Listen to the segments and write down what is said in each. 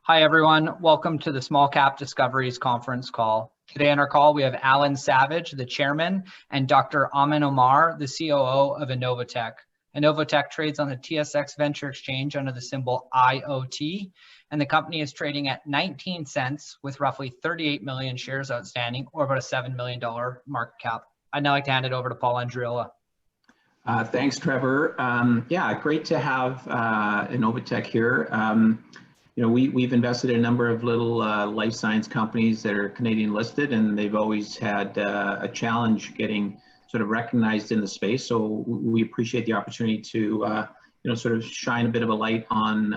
Hi, everyone. Welcome to the Small Cap Discoveries conference call. Today on our call, we have Alan Savage, the chairman, and Dr. Amin Omar, the COO of Innovotech. Innovotech trades on the TSX Venture Exchange under the symbol IOT, and the company is trading at 19 cents with roughly 38 million shares outstanding, or about a $7 million market cap. I'd now like to hand it over to Paul Andriola. Thanks, Trevor. Yeah, great to have Innovotech here. We've invested in a number of little life science companies that are Canadian listed, and they've always had a challenge getting sort of recognized in the space. So we appreciate the opportunity to sort of shine a bit of a light on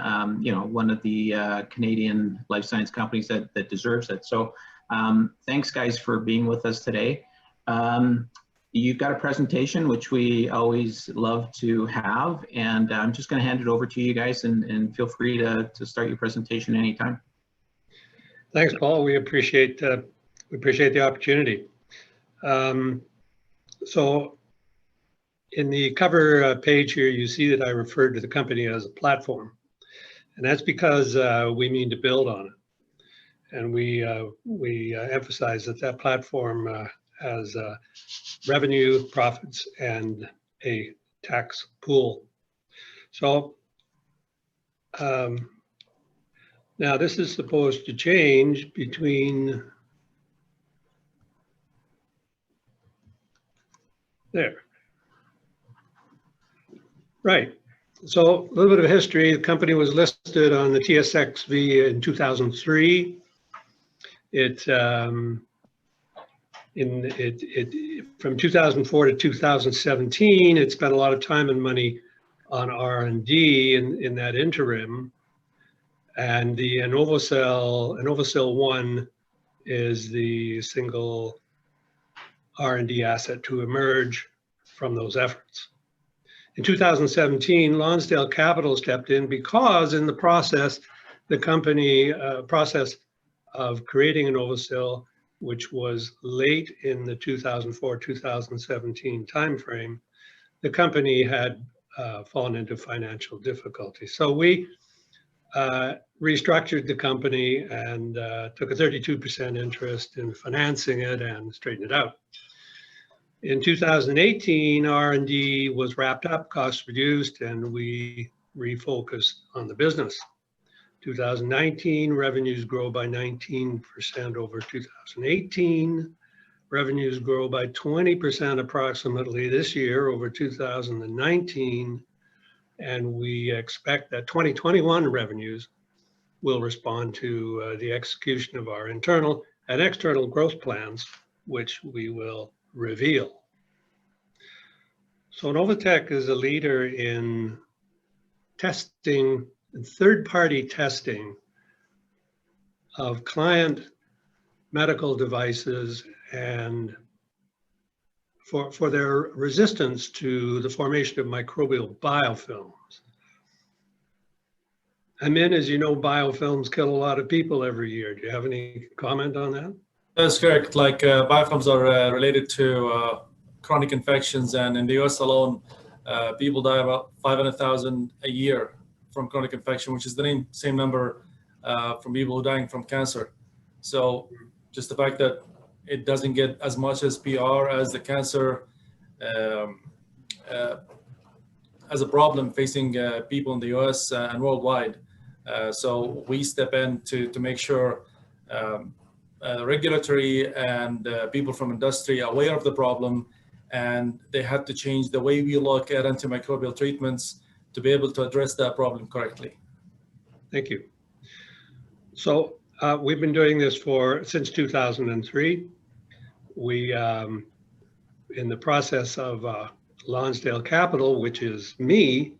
one of the Canadian life science companies that deserves it. So thanks, guys, for being with us today. You've got a presentation, which we always love to have, and I'm just going to hand it over to you guys, and feel free to start your presentation anytime. Thanks, Paul. We appreciate the opportunity. So in the cover page here, you see that I referred to the company as a platform, and that's because we mean to build on it, and we emphasize that platform has revenue, profits, and a tax pool. So now this is supposed to change between there. Right. So a little bit of history. The company was listed on the TSX.V in 2003. From 2004 to 2017, it spent a lot of time and money on R&D in that interim. And the Innovocell 1 is the single R&D asset to emerge from those efforts. In 2017, Lonsdale Capital stepped in because in the process, the company process of creating Innovocell, which was late in the 2004-2017 timeframe, the company had fallen into financial difficulty. So we restructured the company and took a 32% interest in financing it and straightened it out. In 2018, R&D was wrapped up, costs reduced, and we refocused on the business. 2019, revenues grow by 19% over 2018. Revenues grow by 20% approximately this year over 2019. And we expect that 2021 revenues will respond to the execution of our internal and external growth plans, which we will reveal. So Innovotech is a leader in testing, third-party testing of client medical devices and for their resistance to the formation of microbial biofilms. Amin, as you know, biofilms kill a lot of people every year. Do you have any comment on that? That's correct. Like biofilms are related to chronic infections, and in the US alone, people die about 500,000 a year from chronic infection, which is the same number from people dying from cancer. So just the fact that it doesn't get as much as PR as the cancer as a problem facing people in the US and worldwide. So we step in to make sure regulatory and people from industry are aware of the problem, and they have to change the way we look at antimicrobial treatments to be able to address that problem correctly. Thank you. So we've been doing this since 2003. We, in the process of Lonsdale Capital, which is me,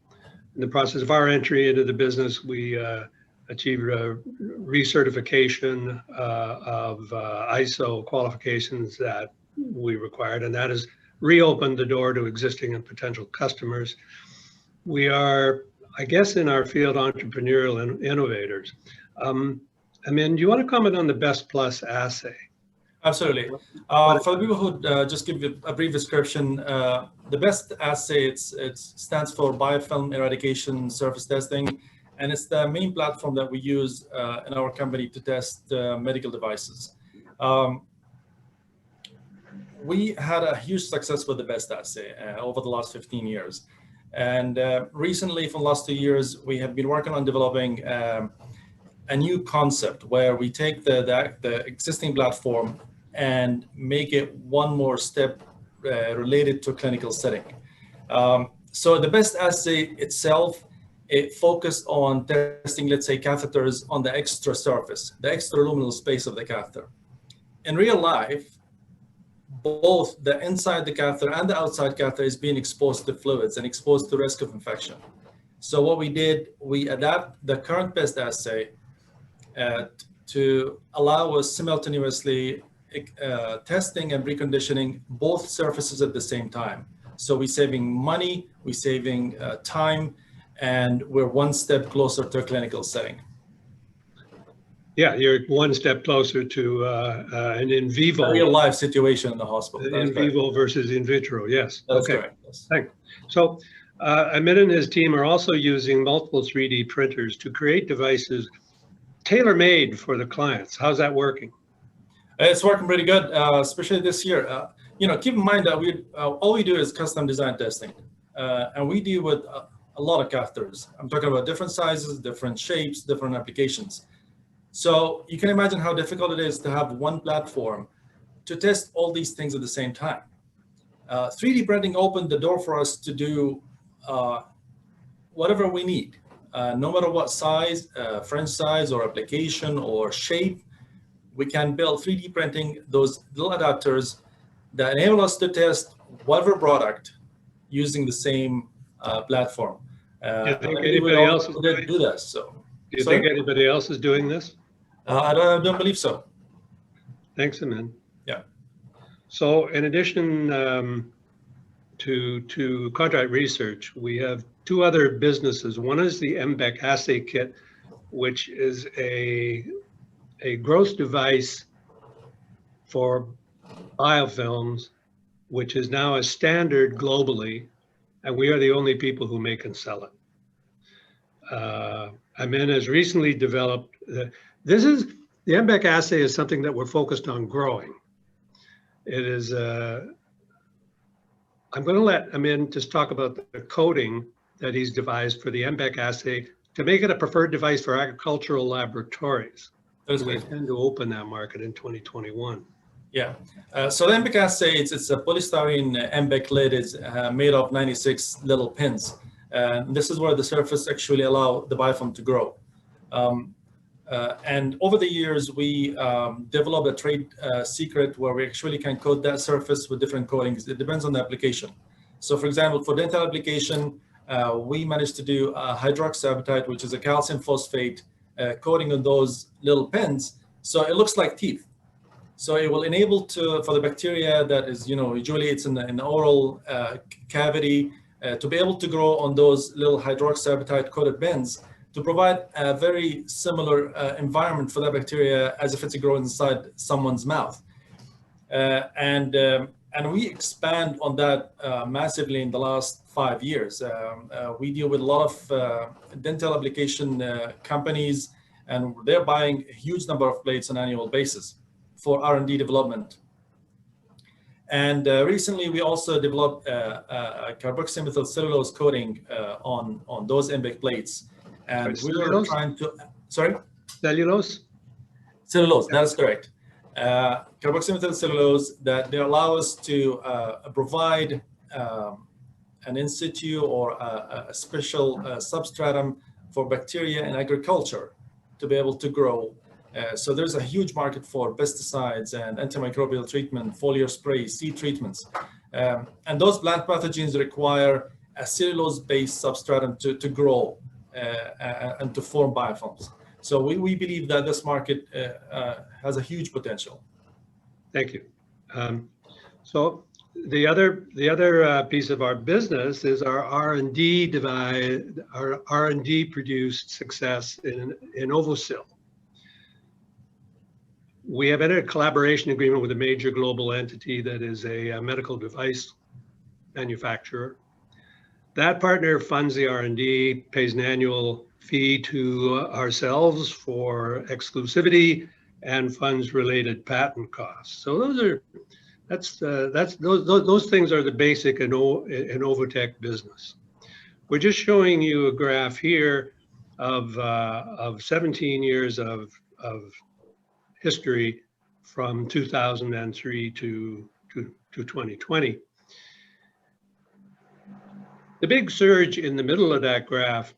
in the process of our entry into the business, we achieved a recertification of ISO qualifications that we required, and that has reopened the door to existing and potential customers. We are, I guess, in our field, entrepreneurial and innovators. Amin, do you want to comment on the Best Plus assay? Absolutely. For the people who just give you a brief description, the BEST assay, it stands for biofilm eradication surface testing, and it's the main platform that we use in our company to test medical devices. We had a huge success with the BEST assay over the last 15 years. And recently, for the last 2 years, we have been working on developing a new concept where we take the existing platform and make it one more step related to a clinical setting. So the BEST assay itself, it focused on testing, let's say, catheters on the extra surface, the extraluminal space of the catheter. In real life, both the inside the catheter and the outside catheter is being exposed to fluids and exposed to risk of infection. So what we did, we adapt the current BEST assay to allow us simultaneously testing and reconditioning both surfaces at the same time. So we're saving money, we're saving time, and we're one step closer to a clinical setting. Yeah, you're one step closer to an in vivo. A real life situation in the hospital. In vivo versus in vitro, yes. That's correct. Yes. Thanks. So Amin and his team are also using multiple 3D printers to create devices tailor-made for the clients. How's that working? It's working pretty good, especially this year. Keep in mind that all we do is custom design testing, and we deal with a lot of catheters. I'm talking about different sizes, different shapes, different applications. So you can imagine how difficult it is to have one platform to test all these things at the same time. 3D printing opened the door for us to do whatever we need, no matter what size, French size or application or shape. We can build 3D printing those little adapters that enable us to test whatever product using the same platform. Do you think anybody else is do this? So, do you think anybody else is doing this? I don't believe so. Thanks, Amin. Yeah. So in addition to contract research, we have two other businesses. One is the MBEC assay kit, which is a growth device for biofilms, which is now a standard globally, and we are the only people who make and sell it. Amin has recently developed, the MBEC assay is something that we're focused on growing. It is, I'm going to let Amin just talk about the coding that he's devised for the MBEC assay to make it a preferred device for agricultural laboratories. We intend to open that market in 2021. Yeah, so the MBEC assay, it's a polystyrene MBEC lid. It's made of 96 little pins. This is where the surface actually allow the biofilm to grow. And over the years, we developed a trade secret where we actually can coat that surface with different coatings. It depends on the application. So for example, for dental application, we managed to do hydroxyapatite, which is a calcium phosphate coating on those little pins. So it looks like teeth. So it will enable for the bacteria that is, usually it's in the oral cavity, to be able to grow on those little hydroxyapatite coated bins to provide a very similar environment for that bacteria as if it's growing inside someone's mouth. And we expand on that massively in the last 5 years. We deal with a lot of dental application companies, and they're buying a huge number of plates on an annual basis for R&D development. And recently, we also developed a carboxymethyl cellulose coating on those MBEC plates. And we were trying to, sorry? Cellulose? Cellulose, that is correct. Carboxymethyl cellulose, that they allow us to provide an in situ or a special substratum for bacteria in agriculture to be able to grow. So there's a huge market for pesticides and antimicrobial treatment, foliar sprays, seed treatments. And those plant pathogens require a cellulose-based substratum to grow and to form biofilms. So we believe that this market has a huge potential. Thank you. So the other piece of our business is our R&D our R&D produced success in Innovotech. We have entered a collaboration agreement with a major global entity that is a medical device manufacturer. That partner funds the R&D, pays an annual fee to ourselves for exclusivity and funds-related patent costs. So those things are the basic Innovotech business. We're just showing you a graph here of 17 years of history from 2003 to 2020. The big surge in the middle of that graph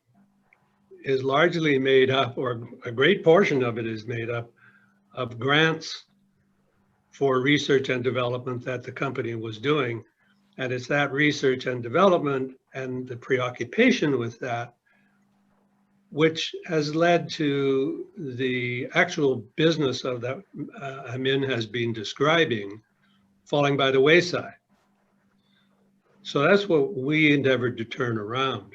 is largely made up, or a great portion of it is made up, of grants for research and development that the company was doing. And it's that research and development and the preoccupation with that which has led to the actual business of that Amin has been describing falling by the wayside. So that's what we endeavored to turn around.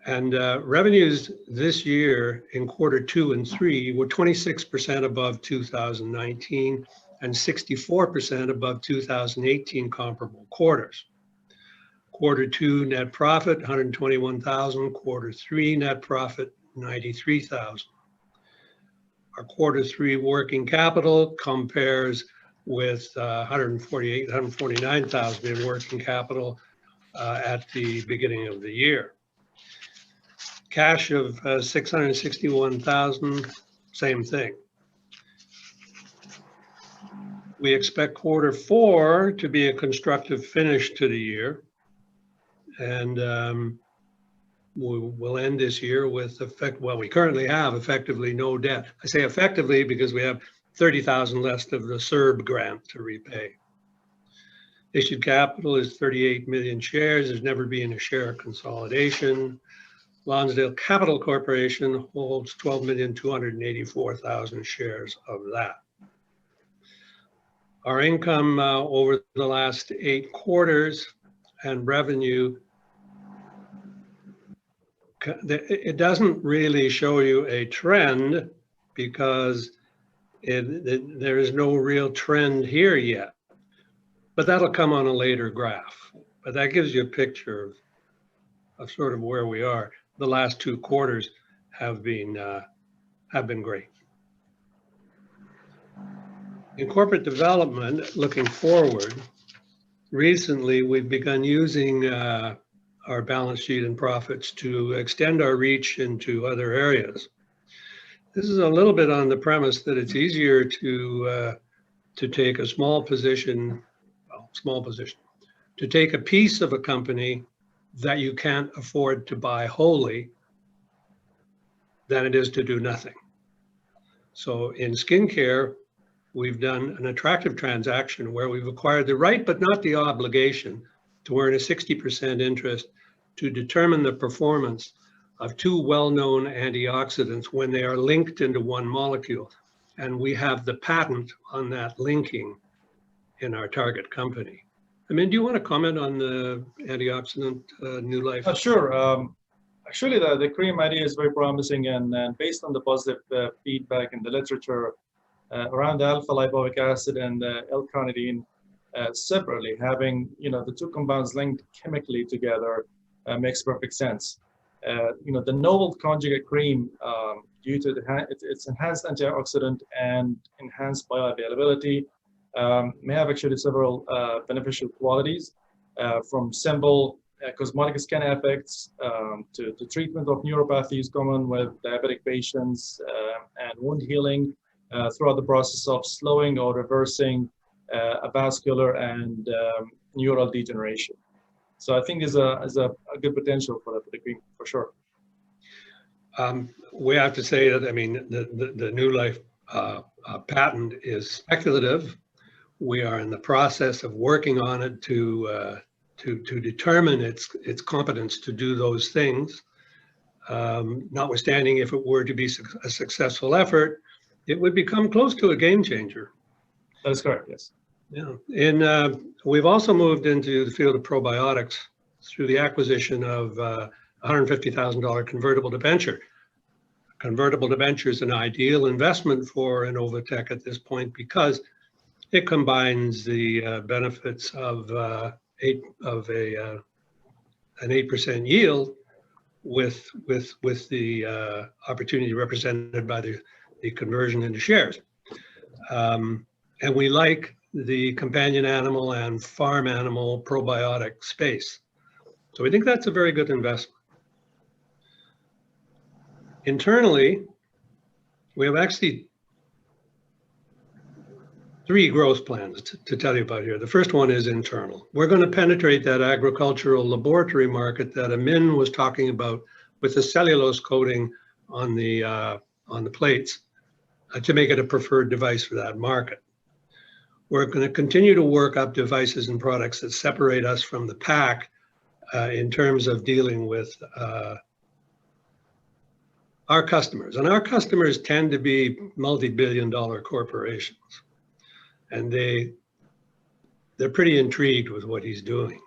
And revenues this year in Q2 and 3 were 26% above 2019 and 64% above 2018 comparable quarters. Q2 net profit, 121,000. Q3 net profit, 93,000. Our Q3 working capital compares with 149,000 in working capital at the beginning of the year. Cash of 661,000, same thing. We expect Q4 to be a constructive finish to the year. And we'll end this year with we currently have effectively no debt. I say effectively because we have 30,000 less of the CERB grant to repay. Issued capital is 38 million shares. There's never been a share consolidation. Lonsdale Capital Corporation holds 12,284,000 shares of that. Our income over the last 8 quarters and revenue, it doesn't really show you a trend because there is no real trend here yet, but that'll come on a later graph. But that gives you a picture of sort of where we are. The last 2 quarters have been great. In corporate development, looking forward, recently we've begun using our balance sheet and profits to extend our reach into other areas. This is a little bit on the premise that it's easier to take a small position, to take a piece of a company that you can't afford to buy wholly than it is to do nothing. So in skincare, we've done an attractive transaction where we've acquired the right but not the obligation to earn a 60% interest to determine the performance of 2 well-known antioxidants when they are linked into one molecule. And we have the patent on that linking in our target company. Amin, do you want to comment on the antioxidant New Life? Sure. Actually, the cream idea is very promising, and based on the positive feedback in the literature around alpha-lipoic acid and L-carnitine separately, having the 2 compounds linked chemically together makes perfect sense. The novel conjugate cream, due to its enhanced antioxidant and enhanced bioavailability, may have actually several beneficial qualities, from simple cosmetic skin effects to treatment of neuropathies common with diabetic patients and wound healing throughout the process of slowing or reversing a vascular and neural degeneration. So I think there's a good potential for the cream for sure. We have to say that, I mean, the New Life patent is speculative. We are in the process of working on it to determine its competence to do those things. Notwithstanding, if it were to be a successful effort, it would become close to a game changer. That is correct, yes. Yeah, and we've also moved into the field of probiotics through the acquisition of $150,000 convertible debenture. Convertible debenture is an ideal investment for Innovotech at this point because it combines the benefits of an 8% yield with the opportunity represented by the conversion into shares. And we like the companion animal and farm animal probiotic space. So we think that's a very good investment. Internally, we have actually 3 growth plans to tell you about here. The first one is internal. We're going to penetrate that agricultural laboratory market that Amin was talking about with the cellulose coating on the plates to make it a preferred device for that market. We're going to continue to work up devices and products that separate us from the pack in terms of dealing with our customers. And our customers tend to be multi-billion-dollar corporations. And they're pretty intrigued with what he's doing.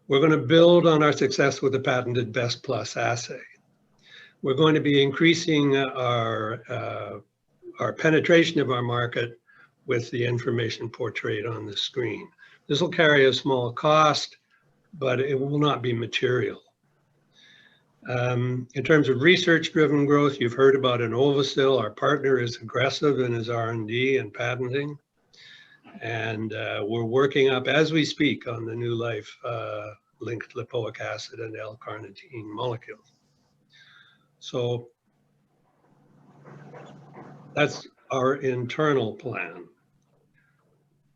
We're going to build on our success with the patented Best Plus assay. We're going to be increasing our penetration of our market with the information portrayed on the screen. This will carry a small cost, but it will not be material. In terms of research-driven growth, you've heard about Innovotech. Our partner is aggressive in his R&D and patenting. And we're working up, as we speak, on the new life linked lipoic acid and L-carnitine molecules. So that's our internal plan.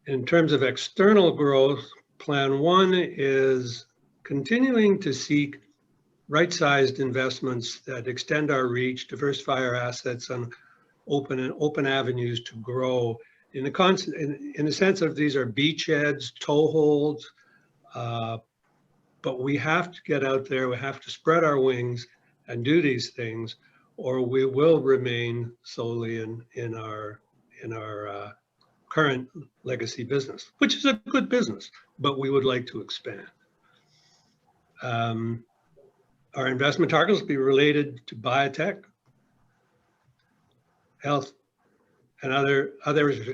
In terms of external growth, plan 1 is continuing to seek right-sized investments that extend our reach, diversify our assets, and open avenues to grow. In the sense of these are beachheads, toeholds, but we have to get out there. We have to spread our wings and do these things, or we will remain solely in our current legacy business, which is a good business, but we would like to expand. Our investment targets will be related to biotech, health, and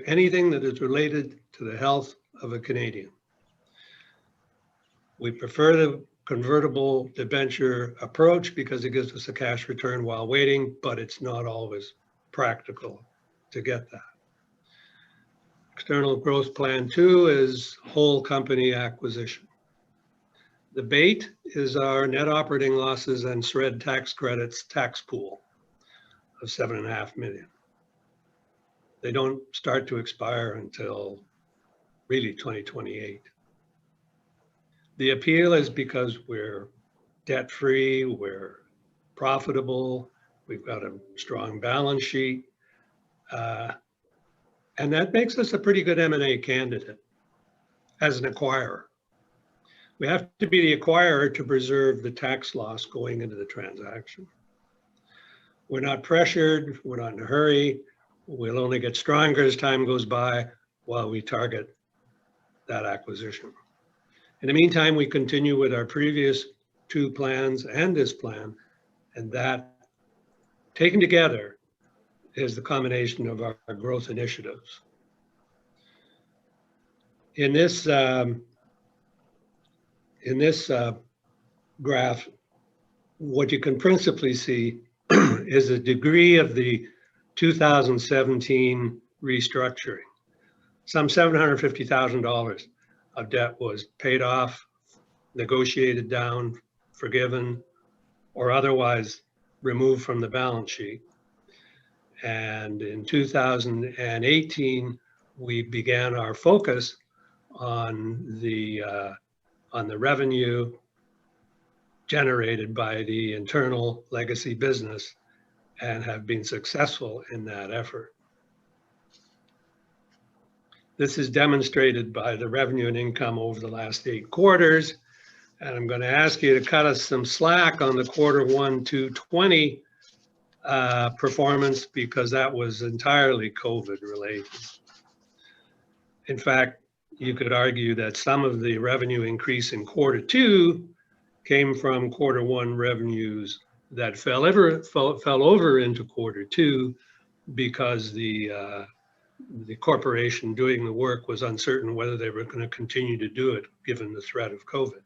anything that is related to the health of a Canadian. We prefer the convertible debenture approach because it gives us a cash return while waiting, but it's not always practical to get that. External growth plan 2 is whole company acquisition. The bait is our net operating losses and SR&ED tax credits tax pool of $7.5 million. They don't start to expire until really 2028. The appeal is because we're debt-free, we're profitable, we've got a strong balance sheet, and that makes us a pretty good M&A candidate as an acquirer. We have to be the acquirer to preserve the tax loss going into the transaction. We're not pressured, we're not in a hurry. We'll only get stronger as time goes by while we target that acquisition. In the meantime, we continue with our previous 2 plans and this plan, and that taken together is the combination of our growth initiatives. In this graph, what you can principally see is the degree of the 2017 restructuring. Some $750,000 of debt was paid off, negotiated down, forgiven, or otherwise removed from the balance sheet. And in 2018, we began our focus on the revenue generated by the internal legacy business and have been successful in that effort. This is demonstrated by the revenue and income over the last 8 quarters. And I'm going to ask you to cut us some slack on the Q1 2020 performance because that was entirely COVID related. In fact, you could argue that some of the revenue increase in Q2 came from Q1 revenues that fell over into Q2 because the corporation doing the work was uncertain whether they were going to continue to do it given the threat of COVID.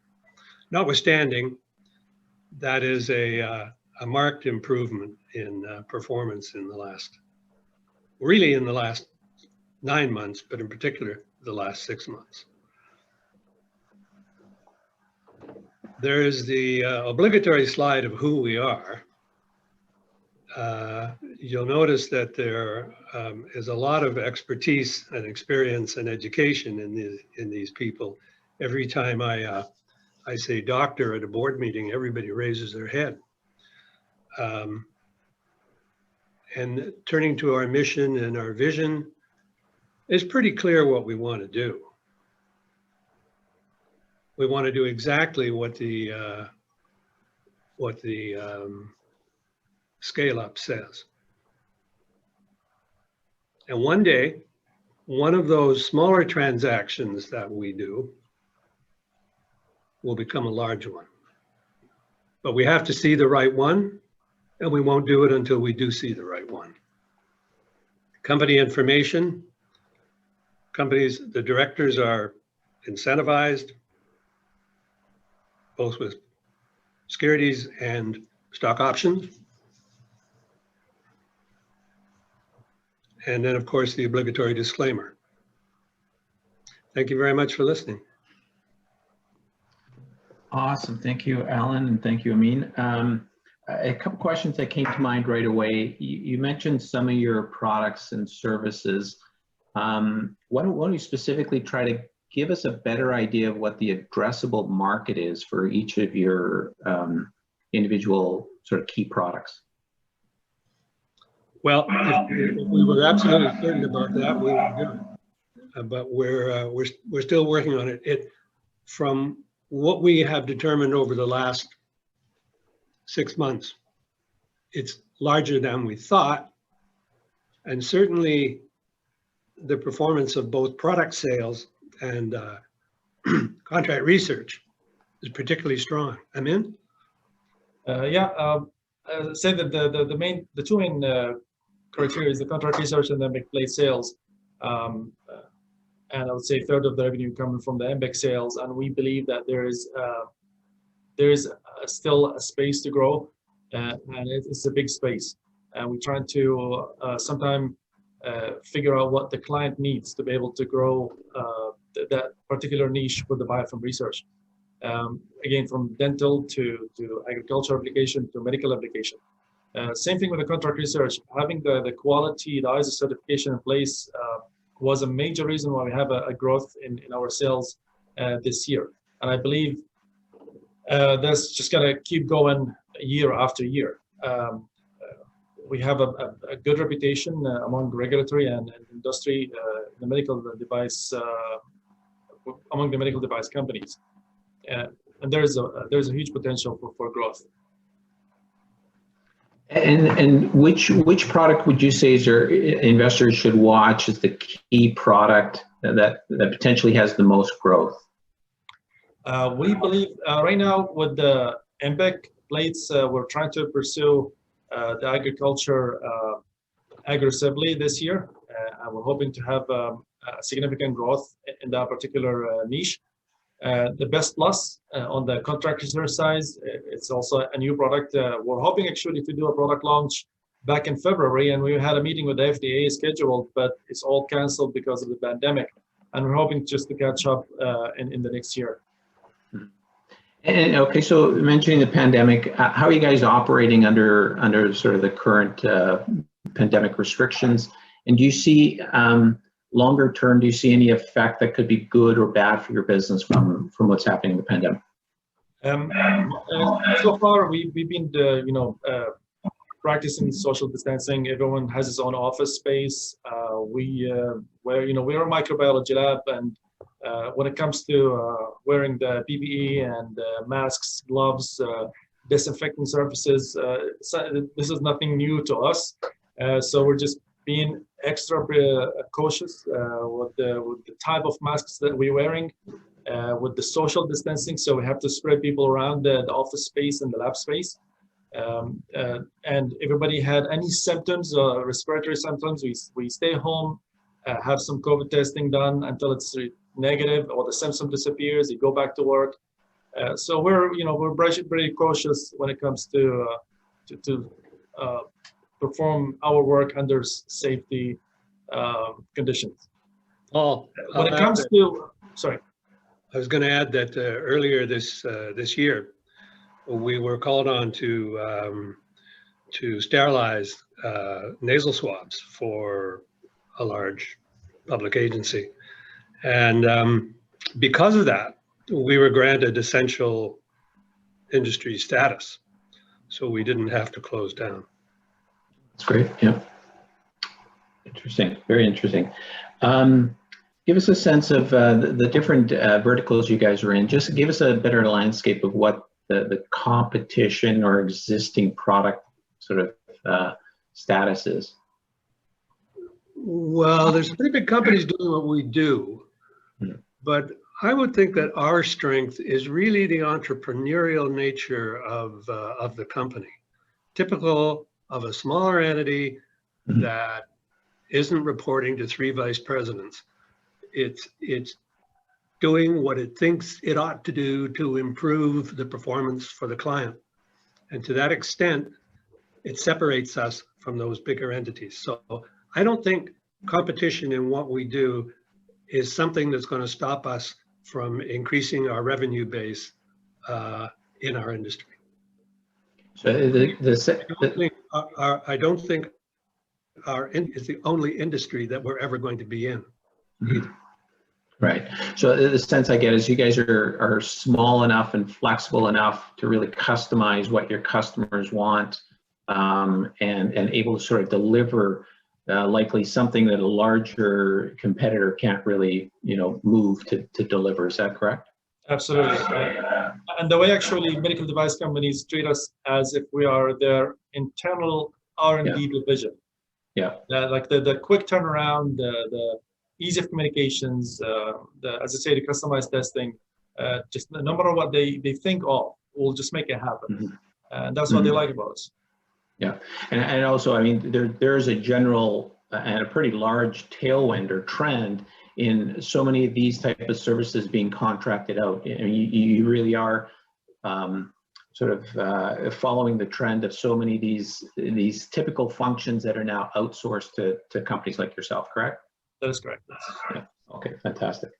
Notwithstanding, that is a marked improvement in performance in the last 9 months, but in particular, the last 6 months. There is the obligatory slide of who we are. You'll notice that there is a lot of expertise and experience and education in these people. Every time I say doctor at a board meeting, everybody raises their head. And turning to our mission and our vision, it's pretty clear what we want to do. We want to do exactly what the scale up says. And one day, one of those smaller transactions that we do will become a large one. But we have to see the right one, and we won't do it until we do see the right one. Company information, the directors are incentivized, both with securities and stock options. And then, of course, the obligatory disclaimer. Thank you very much for listening. Awesome. Thank you, Alan, and thank you, Amin. A couple questions that came to mind right away. You mentioned some of your products and services. Why don't you specifically try to give us a better idea of what the addressable market is for each of your individual sort of key products? Well, if we were absolutely certain about that, we would do it. But we're still working on it. From what we have determined over the last 6 months, it's larger than we thought, and certainly the performance of both product sales and contract research is particularly strong. Amin? Say that the two main criteria is the contract research and the MBEC sales. And I would say a third of the revenue coming from the MBEC sales. And we believe that there is still a space to grow, and it's a big space. And we're trying to sometime figure out what the client needs to be able to grow that particular niche for the biofilm research. Again, from dental to agriculture application to medical application. Same thing with the contract research. Having the quality, the ISO certification in place was a major reason why we have a growth in our sales this year. And I believe that's just gonna keep going year after year. We have a good reputation among regulatory and industry, the medical device, among the medical device companies. And there's a huge potential for growth. And which product would you say is your investors should watch as the key product that potentially has the most growth? We believe right now with the MBEC plates, we're trying to pursue the agriculture aggressively this year. And we're hoping to have significant growth in that particular niche. The Best Plus on the contract research side, it's also a new product. We're hoping actually to do a product launch back in February, and we had a meeting with the FDA scheduled, but it's all canceled because of the pandemic. And we're hoping just to catch up in the next year. And okay, so mentioning the pandemic, how are you guys operating under sort of the current pandemic restrictions? And do you see longer term, do you see any effect that could be good or bad for your business from what's happening in the pandemic? So far, we've been practicing social distancing. Everyone has his own office space. We're a microbiology lab, and when it comes to wearing the PPE and masks, gloves, disinfecting surfaces, this is nothing new to us. So we're just being extra cautious with the type of masks that we're wearing, with the social distancing. So we have to spread people around the office space and the lab space. And everybody had any symptoms, respiratory symptoms, we stay home, have some COVID testing done until it's negative or the symptom disappears, you go back to work. So we're pretty cautious when it comes to perform our work under safety conditions. Paul, When it comes to, sorry. I was going to add that earlier this year, we were called on to sterilize nasal swabs for a large public agency, and because of that, we were granted essential industry status, so we didn't have to close down. That's great. Yeah. Interesting. Very interesting. Give us a sense of the different verticals you guys are in. Just give us a better landscape of what the competition or existing product sort of status is. Well, there's pretty big companies doing what we do, but I would think that our strength is really the entrepreneurial nature of the company, typical of a smaller entity that isn't reporting to 3 vice presidents. It's doing what it thinks it ought to do to improve the performance for the client. And to that extent, it separates us from those bigger entities. So I don't think competition in what we do is something that's going to stop us from increasing our revenue base in our industry. So I don't think it's the only industry that we're ever going to be in. Right. So the sense I get is you guys are small enough and flexible enough to really customize what your customers want, and able to sort of deliver likely something that a larger competitor can't really, move to deliver. Is that correct? Absolutely. And the way actually medical device companies treat us as if we are their internal R&D division. Yeah. Like the quick turnaround, the ease of communications, as I say, the customized testing, just no matter what they think of, we'll just make it happen. And that's what they like about us. Yeah, and also, I mean, there's a general and a pretty large tailwind or trend in so many of these type of services being contracted out. I mean, you really are sort of following the trend of so many of these typical functions that are now outsourced to companies like yourself, correct? That is correct. Yeah. Okay, fantastic.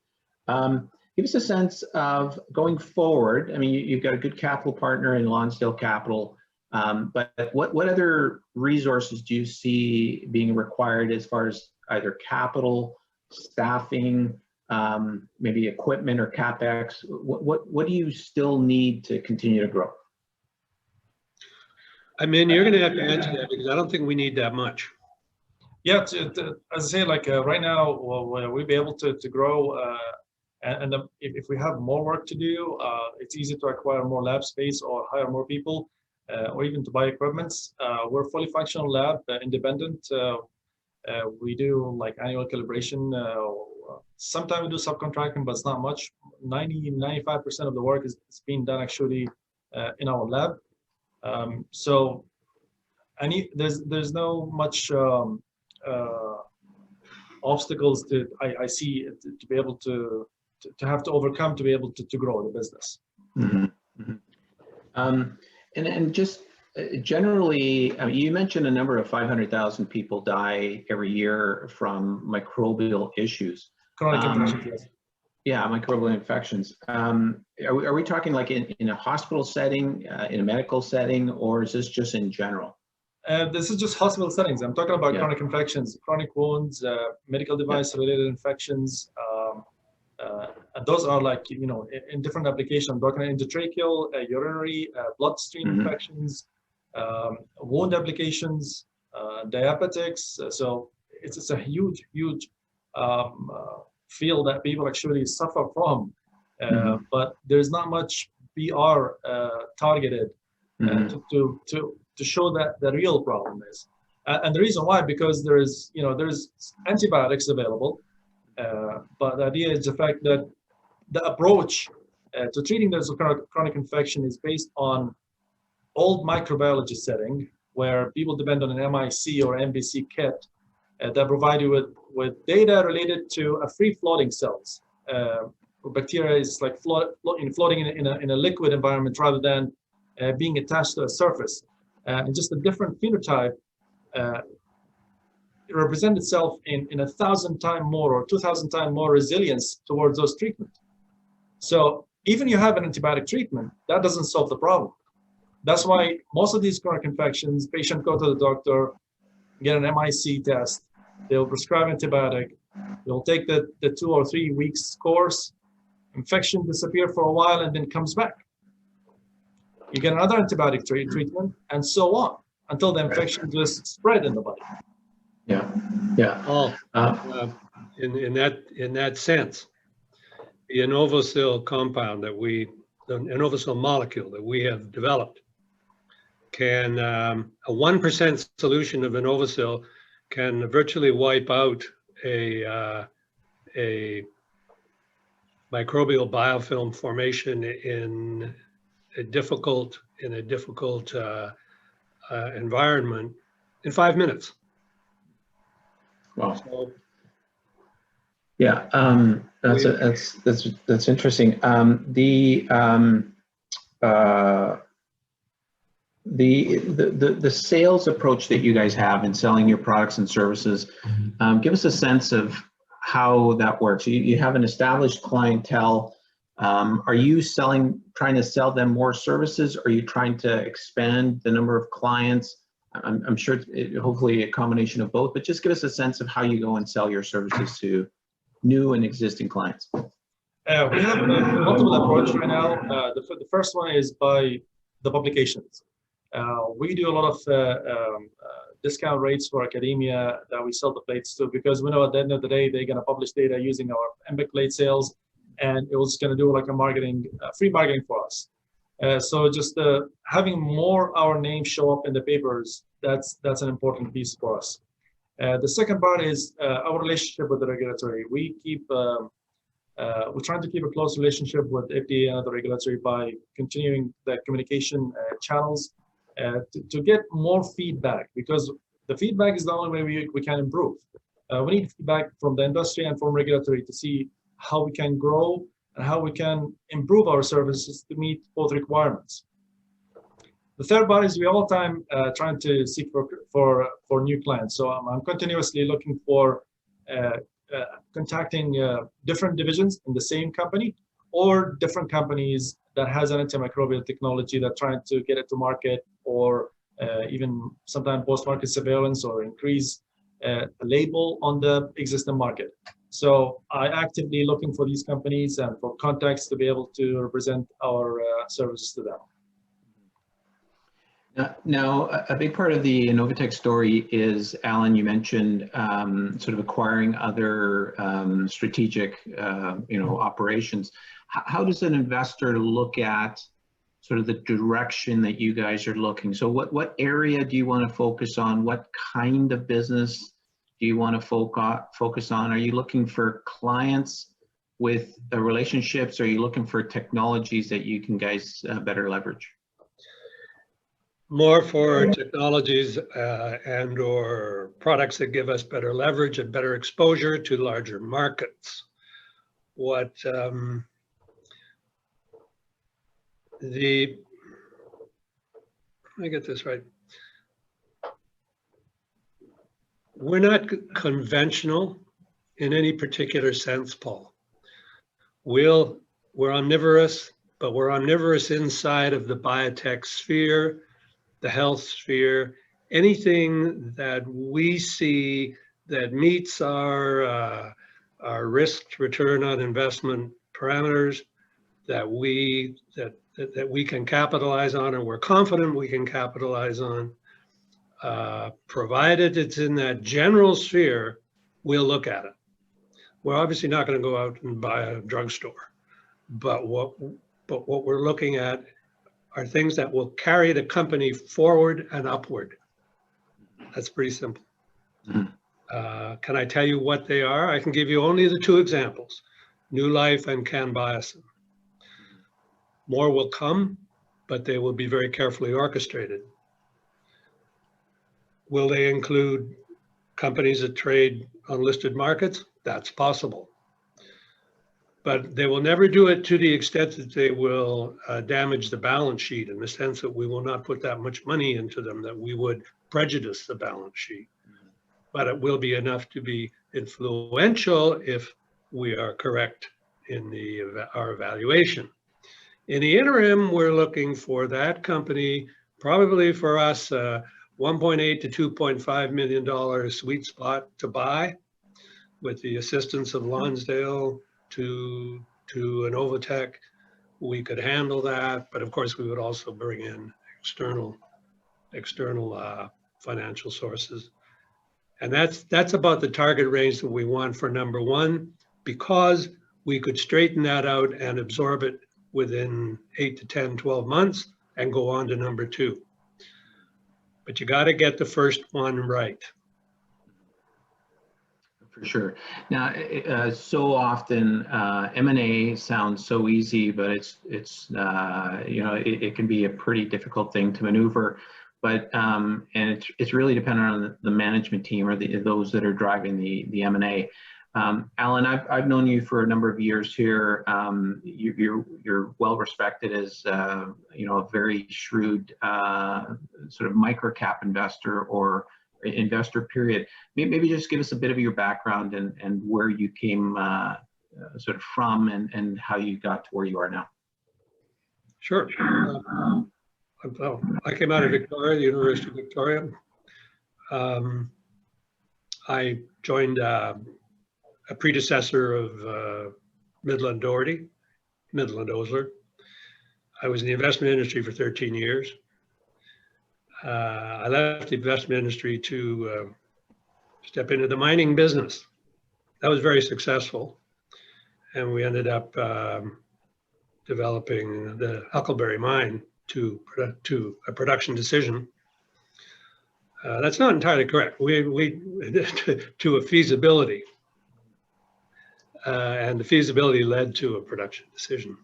Give us a sense of going forward. I mean, you've got a good capital partner in Lonsdale Capital. But what other resources do you see being required as far as either capital, staffing, maybe equipment or CapEx? What do you still need to continue to grow? I mean, you're going to have to answer that because I don't think we need that much. Yeah, as I say, like right now, we'll be able to grow, and if we have more work to do, it's easy to acquire more lab space or hire more people. Or even to buy equipments. We're a fully functional lab, independent. We do like annual calibration. Sometimes we do subcontracting, but it's not much. 95% of the work is being done actually in our lab. So there's no much obstacles that I see to be able to have to overcome to be able to grow the business. And just generally, I mean, you mentioned a number of 500,000 people die every year from microbial issues. Chronic infections, yes. Yeah, microbial infections. Are we talking like in a hospital setting, in a medical setting, or is this just in general? This is just hospital settings. I'm talking about chronic infections, chronic wounds, medical device-related infections. And those are like, in different applications. I'm talking endotracheal, urinary, bloodstream infections, wound applications, diabetics. So it's a huge field that people actually suffer from. But there's not much PR targeted to show that the real problem is. And the reason why, because there's antibiotics available. But the idea is the fact that the approach to treating this chronic infection is based on old microbiology setting, where people depend on an MIC or MBEC kit that provide you with data related to a free-floating cells, bacteria is like floating in a liquid environment rather than being attached to a surface. And just a different phenotype it represents itself in 1,000 times more or 2,000 times more resilience towards those treatments. So even you have an antibiotic treatment, that doesn't solve the problem. That's why most of these chronic infections, patients go to the doctor, get an MIC test, they'll prescribe antibiotic, they'll take the 2 or 3 weeks course, infection disappear for a while and then comes back. You get another antibiotic treatment and so on until the infection just spread in the body. Yeah, yeah. In that sense, the Innovosil compound the Innovosil molecule that we have developed can, a 1% solution of Innovosil can virtually wipe out a microbial biofilm formation in a difficult environment in 5 minutes. Wow. So, yeah, that's interesting. The sales approach that you guys have in selling your products and services, give us a sense of how that works. You have an established clientele. Are you trying to sell them more services? Are you trying to expand the number of clients? I'm sure hopefully a combination of both, but just give us a sense of how you go and sell your services to new and existing clients. We have a multiple approach right now. The first one is by the publications. We do a lot of discount rates for academia that we sell the plates to, because we know at the end of the day, they're going to publish data using our MBEC plate sales, and it was going to do like a free marketing for us. So just having more our name show up in the papers, that's an important piece for us. The second part is our relationship with the regulatory. We're trying to keep a close relationship with FDA and other regulatory by continuing the communication channels to get more feedback, because the feedback is the only way we can improve. We need feedback from the industry and from regulatory to see how we can grow and how we can improve our services to meet both requirements. The third part is we all the time trying to seek for new clients. So I'm continuously looking for contacting different divisions in the same company or different companies that has an antimicrobial technology that trying to get it to market, or even sometimes post-market surveillance or increase a label on the existing market. So I actively looking for these companies and for contacts to be able to represent our services to them. Now, a big part of the Innovotech story is, Alan, you mentioned sort of acquiring other strategic, operations. How does an investor look at sort of the direction that you guys are looking? So what area do you want to focus on? What kind of business do you want to focus on? Are you looking for clients with relationships? Are you looking for technologies that you can guys better leverage? More for technologies and or products that give us better leverage and better exposure to larger markets. Let me get this right. We're not conventional in any particular sense, Paul. We're omnivorous, but we're omnivorous inside of the biotech sphere, the health sphere, anything that we see that meets our risk return on investment parameters that we can capitalize on, and we're confident we can capitalize on, provided it's in that general sphere, we'll look at it. We're obviously not going to go out and buy a drugstore, but what we're looking at are things that will carry the company forward and upward. That's pretty simple. Mm-hmm. Can I tell you what they are? I can give you only the two examples, New Life and CanBioSim. More will come, but they will be very carefully orchestrated. Will they include companies that trade on listed markets? That's possible. but they will never do it to the extent that they will damage the balance sheet, in the sense that we will not put that much money into them that we would prejudice the balance sheet. But it will be enough to be influential if we are correct in our evaluation. In the interim, we're looking for that company, probably for us, $1.8 to $2.5 million sweet spot to buy, with the assistance of Lonsdale to Innovotech. We could handle that, but of course we would also bring in external financial sources. And that's about the target range that we want for number one, because we could straighten that out and absorb it within 8 to 10, 12 months and go on to number two. But you got to get the first one right. For sure. Now, so often M&A sounds so easy, but it's you know, it can be a pretty difficult thing to maneuver. But and it's really dependent on the management team or those that are driving the M&A. Alan, I've known you for a number of years here. You're well respected as you know, a very shrewd sort of microcap investor or investor period. Maybe just give us a bit of your background and where you came sort of from and how you got to where you are now. Sure. Well, I came out of Victoria, the University of Victoria. I joined a predecessor of Midland Doherty, Midland Osler. I was in the investment industry for 13 years. I left the investment industry to step into the mining business. That was very successful. And we ended up developing the Huckleberry mine to a production decision. That's not entirely correct. We to a feasibility. And the feasibility led to a production decision.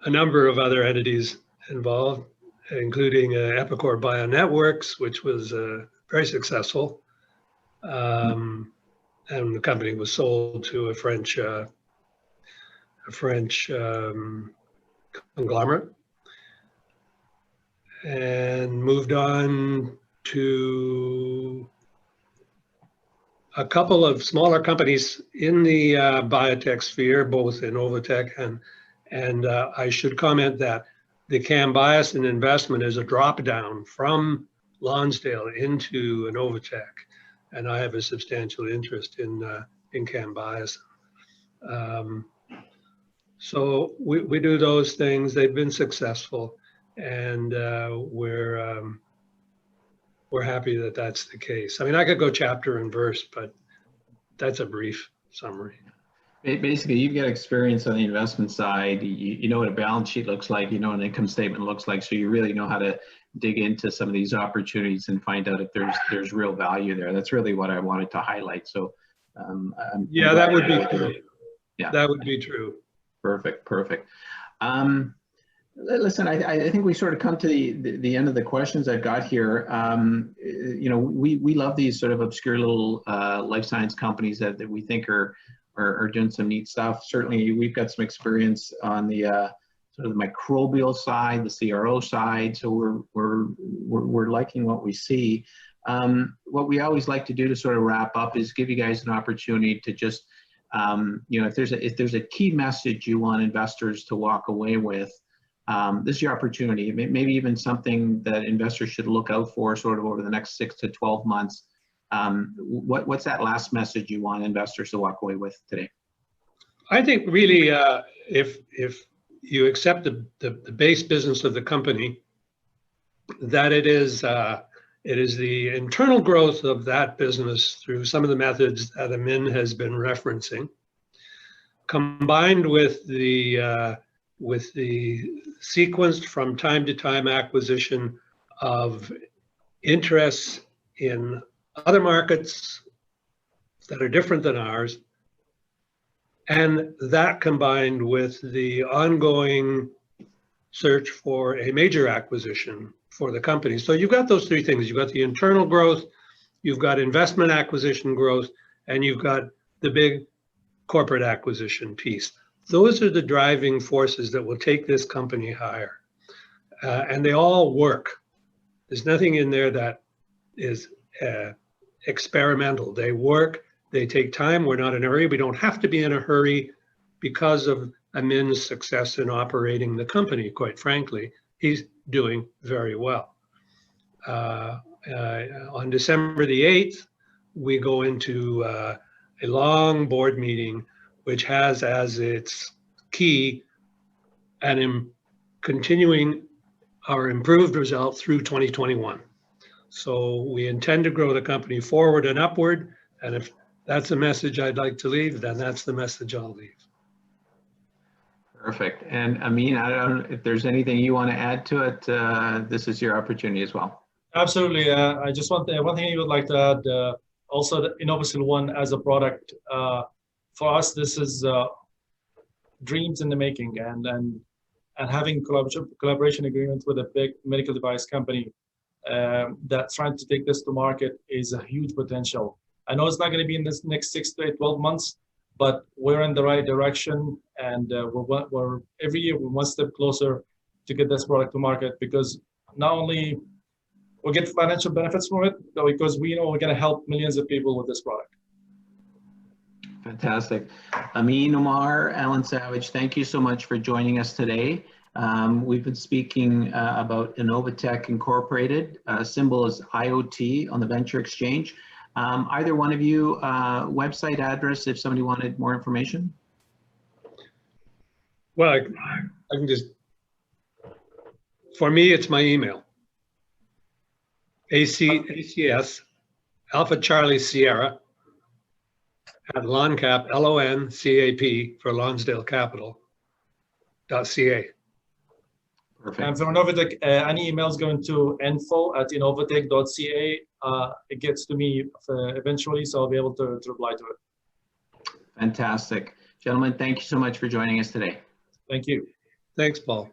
A number of other entities involved, including Epicor Bionetworks, which was very successful. And the company was sold to a French conglomerate, and moved on to a couple of smaller companies in the biotech sphere, both Innovotech and I should comment that the Cam Biosin investment is a drop down from Lonsdale into Innovotech, and I have a substantial interest in Cam Biosin. So we do those things. They've been successful, and we're happy that that's the case. I mean, I could go chapter and verse, but that's a brief summary. Basically, you've got experience on the investment side. You know what a balance sheet looks like. You know what an income statement looks like. So you really know how to dig into some of these opportunities and find out if there's real value there. That's really what I wanted to highlight. So yeah, that would be true. Yeah, that would be true. Perfect. Listen, I think we sort of come to the end of the questions I've got here. You know, we love these sort of obscure little life science companies that we think are doing some neat stuff. Certainly, we've got some experience on the sort of the microbial side, the CRO side. So we're liking what we see. What we always like to do to sort of wrap up is give you guys an opportunity to just, you know, if there's a key message you want investors to walk away with, this is your opportunity. Maybe even something that investors should look out for sort of over the next 6 to 12 months. What's that last message you want investors to walk away with today? I think really, if you accept the base business of the company, that it is the internal growth of that business through some of the methods that Amin has been referencing, combined with the sequenced from time to time acquisition of interests in other markets that are different than ours, and that combined with the ongoing search for a major acquisition for the company. So you've got those three things. You've got the internal growth, you've got investment acquisition growth, and you've got the big corporate acquisition piece. Those are the driving forces that will take this company higher. And they all work. There's nothing in there that is experimental. They work, they take time. We're not in a hurry. We don't have to be in a hurry because of Amin's success in operating the company, quite frankly. He's doing very well. On December the 8th, we go into a long board meeting, which has as its key and continuing our improved result through 2021. So we intend to grow the company forward and upward. And if that's a message I'd like to leave, then that's the message I'll leave. Perfect. And Amin, I don't know if there's anything you want to add to it. This is your opportunity as well. Absolutely. I just want one thing I would like to add. Also, the Innovasil One as a product, for us, this is dreams in the making, and having collaboration agreements with a big medical device company that's trying to take this to market is a huge potential. I know it's not going to be in this next 6 to 12 months, but we're in the right direction, and we're every year we're one step closer to get this product to market, because not only we'll get financial benefits from it, but because we know we're going to help millions of people with this product. Fantastic. Amin, Omar, Alan Savage, thank you so much for joining us today. We've been speaking about Innovotech Incorporated. Symbol is IOT on the Venture Exchange. Either one of you, website address if somebody wanted more information? Well, I can just, for me, it's my email. ACS, Alpha Charlie Sierra, at LONCAP, LONCAP for Lonsdale Capital, .ca. Perfect. And from Innovotech, any emails going to info@innovotech.ca. It gets to me eventually, so I'll be able to reply to it. Fantastic. Gentlemen, thank you so much for joining us today. Thank you. Thanks, Paul.